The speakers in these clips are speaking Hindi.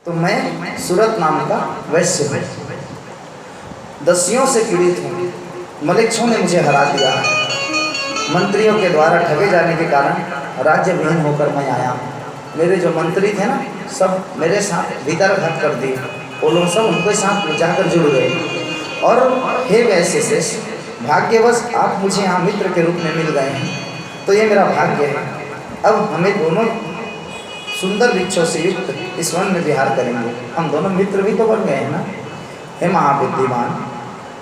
तो मैं सूरत नाम का वैश्य हूँ, दस्युओं से पीड़ित हूँ। मलिक्षों ने मुझे हरा दिया, मंत्रियों के द्वारा ठगे जाने के कारण राज्य विहीन होकर मैं आया। मेरे जो मंत्री थे ना, सब मेरे साथ भीतर घट कर दिए, वो लोग सब उनके साथ जाकर जुड़ गए। और हे वैश्य शेष, भाग्यवश आप मुझे यहाँ मित्र के रूप में मिल गए हैं, तो ये मेरा भाग्य है। अब हमें दोनों सुंदर वृक्षों से युक्त इस वन में विहार करेंगे। हम दोनों मित्र भी तो बन गए हैं ना। हे महाबुद्धिमान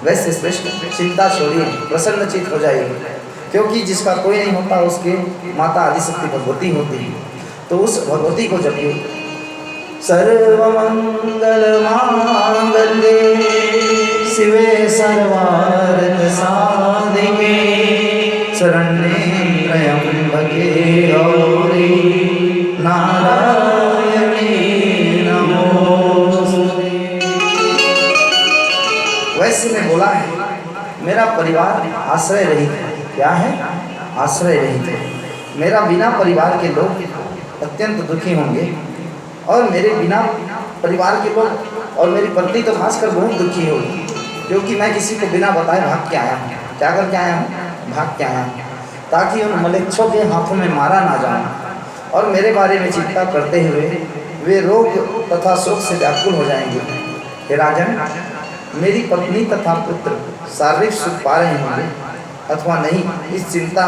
वैश्य श्रेष्ठ, चिंता छोड़िए, प्रसन्नचित हो जाइए, क्योंकि जिसका कोई नहीं होता उसके माता आदिशक्ति भगवती होती है। तो उस भगवती को जपिए। सर्वमंगल मांगल्ये शिवे सर्वार्थ साधिके शरण्ये त्र्यंबके गौरी नारायणी नमोस्तुते। वैसे में बोला है, मेरा परिवार आश्रय रहित है। क्या है? आश्रय रहित है। मेरा बिना परिवार के लोग अत्यंत दुखी होंगे, और मेरे बिना परिवार के लोग और मेरी पत्नी तो खासकर बहुत दुखी होगी, क्योंकि मैं किसी को बिना बताए भाग के आया हूँ। क्या करके आया हूँ? भाग के आया हूँ, ताकि उन मलेच्छों के हाथों में मारा ना जाऊँ। और मेरे बारे में चिंता करते हुए वे रोग तथा शोक से व्याकुल हो जाएंगे। हे राजन, मेरी पत्नी तथा पुत्र शारीरिक सुख पा रहे होंगे अथवा नहीं, इस चिंता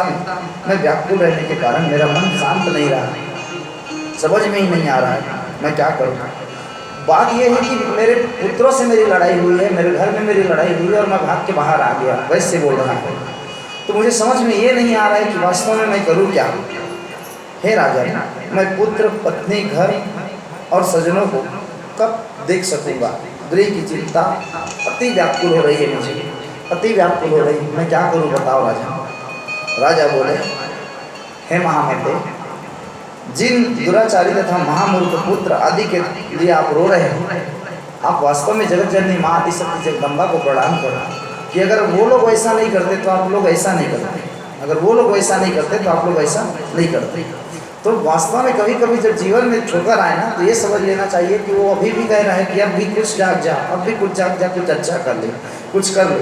में व्याकुल रहने के कारण मेरा मन शांत नहीं रहा, समझ में ही नहीं आ रहा है मैं क्या करूँ। बात यह है कि मेरे पुत्रों से मेरी लड़ाई हुई है, मेरे घर में मेरी लड़ाई हुई है, और मैं भाग के बाहर आ गया। वैसे बोल रहा है, तो मुझे समझ में ये नहीं आ रहा है कि वास्तव में मैं करूँ क्या। हे राजा, मैं पुत्र, पत्नी, घर और सजनों को कब देख सकूँगा? गृह की चिंता अति व्याकुल हो रही है, मुझे अति व्याकुल हो रही है। मैं क्या करूँ बताओ राजा। राजा बोले, हे महामते, जिन दुराचारी तथा महामूर्ख पुत्र आदि के लिए आप रो रहे हो, आप वास्तव में जगत जननी माँ आदिशक्ति जगदम्बा को प्रणाम करो कि अगर वो लोग ऐसा नहीं करते तो आप लोग ऐसा नहीं करते, अगर वो लोग ऐसा नहीं करते तो आप लोग ऐसा नहीं करते। तो वास्तव में कभी कभी जब जीवन में ठोकर आए ना, तो ये समझ लेना चाहिए कि वो अभी भी कह रहा है कि अब भी कुछ जाग जा, अब भी कुछ जाग जा, कुछ अच्छा कर ले, कुछ कर ले।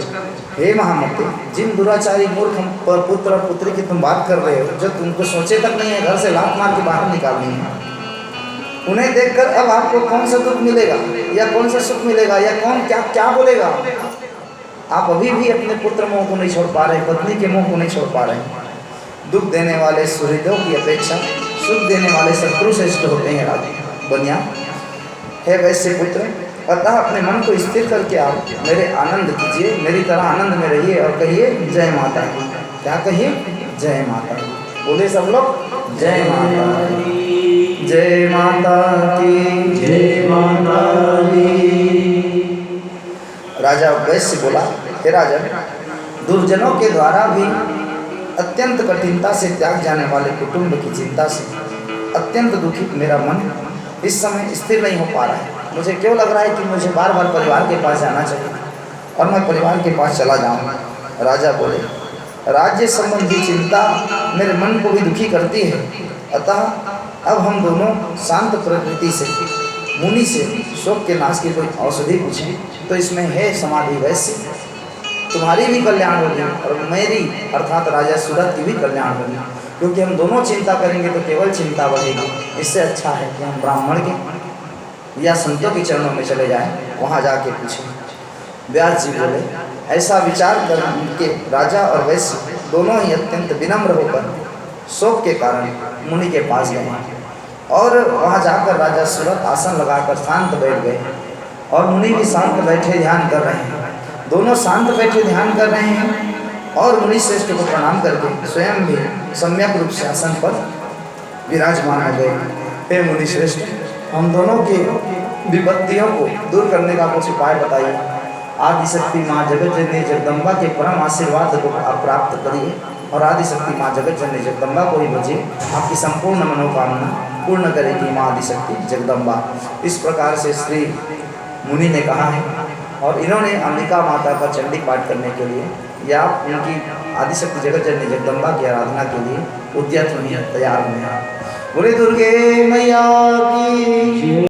हे महामते, जिन दुराचारी मूर्ख पुत्र और पुत्री की तुम बात कर रहे हो, जो तुमको सोचे तक नहीं है घर से लात मार के बाहर निकालनी है, उन्हें देखकर अब आपको कौन सा दुख मिलेगा या कौन सा सुख मिलेगा, या कौन क्या क्या बोलेगा। आप अभी भी अपने पुत्र मोह को नहीं छोड़ पा रहे, पत्नी के मोह को नहीं छोड़ पा रहे। दुख देने वाले सुहृदों की अपेक्षा सुख देने वाले शत्रु श्रेष्ठ होते हैं राजा बनिया। हे वैश्य पुत्र, अतः अपने मन को स्थिर करके आप मेरे आनंद कीजिए, मेरी तरह आनंद में रहिए और कहिए जय माता की। क्या कहिए? जय माता की। बोले सब लोग जय माता की, जय माता की, जय माता की। राजा वैश्य बोला, हे राजन, दुर्जनों के द्वारा भी अत्यंत कठिनता से त्याग जाने वाले कुटुंब की चिंता से अत्यंत दुखित मेरा मन इस समय स्थिर नहीं हो पा रहा है। मुझे क्यों लग रहा है कि मुझे बार बार परिवार के पास जाना चाहिए, और मैं परिवार के पास चला जाऊँ। राजा बोले, राज्य संबंधी चिंता मेरे मन को भी दुखी करती है, अतः अब हम दोनों शांत प्रकृति से मुनि से शोक के नाश की कोई औषधि पूछें। तो इसमें है समाधि वैश्य, तुम्हारी भी कल्याण होगी और मेरी अर्थात राजा सूरत की भी कल्याण होगी, क्योंकि हम दोनों चिंता करेंगे तो केवल चिंता बढ़ेगी। इससे अच्छा है कि हम ब्राह्मण के या संतों के चरणों में चले जाएं, वहाँ जाके पूछें। व्यास जी बोले, ऐसा विचार करके राजा और वैश्य दोनों ही अत्यंत विनम्र होकर शोक के कारण मुनि के पास गए, और वहाँ जाकर राजा सूरत आसन लगाकर शांत बैठ गए, और मुनि भी शांत बैठे ध्यान कर रहे हैं। दोनों शांत बैठे ध्यान कर रहे हैं, और मुनि श्रेष्ठ को प्रणाम करके स्वयं भी सम्यक रूप से आसन पर विराजमान हो गए। हे मुनि श्रेष्ठ, हम दोनों के विपत्तियों को दूर करने का कुछ उपाय बताइए। आदिशक्ति माँ जगत जननी जगदम्बा के परम आशीर्वाद को आप प्राप्त करिए, और आदिशक्ति माँ जगत जननी जगदम्बा को ही भजिए, आपकी संपूर्ण मनोकामना पूर्ण करेगी माँ आदिशक्ति जगदम्बा। इस प्रकार से श्री मुनि ने कहा है, और इन्होंने अंबिका माता का चंडी पाठ करने के लिए या उनकी आदिशक्ति जगत जननी जगदम्बा की आराधना के लिए उद्यत हुई है, तैयार हुए हैं। बोले दुर्गे मैया की।